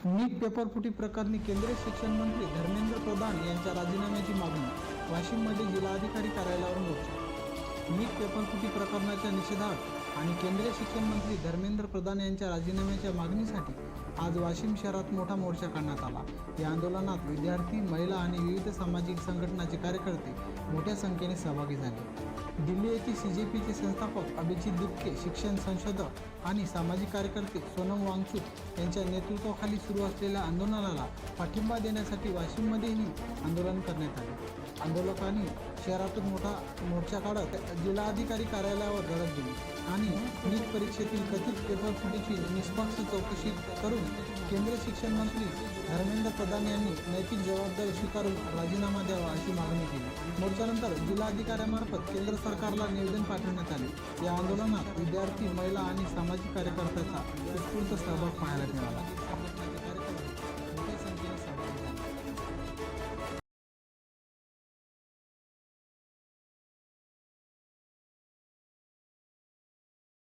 नीट पेपरफुटी प्रकरणी केंद्रीय शिक्षण मंत्री धर्मेंद्र प्रधान यांच्या राजीनाम्याची मागणी. वाशिममध्ये जिल्हाधिकारी कार्यालयावर मोर्चा. नीट पेपरफुटी प्रकरणाच्या निषेधार्थ आणि केंद्रीय शिक्षण मंत्री धर्मेंद्र प्रधान यांच्या राजीनाम्याच्या मागणीसाठी आज वाशिम शहरात मोठा मोर्चा काढण्यात आला. या आंदोलनात विद्यार्थी, महिला आणि विविध सामाजिक संघटनांचे कार्यकर्ते मोठ्या संख्येने सहभागी झाले. दिल्ली येथील CJPचे संस्थापक अभिजित दिपके, शिक्षण संशोधक आणि सामाजिक कार्यकर्ते सोनम वांगचुक यांच्या नेतृत्वाखाली सुरू असलेल्या आंदोलनाला पाठिंबा देण्यासाठी वाशिममध्येही आंदोलन करण्यात आले. आंदोलकांनी शहरातून मोठा मोर्चा काढत जिल्हाधिकारी कार्यालयावर धडक दिली आणि नीट परीक्षेतील कथित पेपरफुटीची निष्पक्ष चौकशी करून केंद्रीय शिक्षण मंत्री धर्मेंद्र प्रधान यांनी नैतिक जबाबदारी स्वीकारून राजीनामा द्यावा अशी मागणी केली. मोर्चानंतर जिल्हाधिकाऱ्यांमार्फत केंद्र सरकारला निवेदन पाठवण्यात आले. या आंदोलनात विद्यार्थी, महिला आणि सामाजिक कार्यकर्त्यांचा उत्स्फूर्त सहभाग पाहायला मिळाला.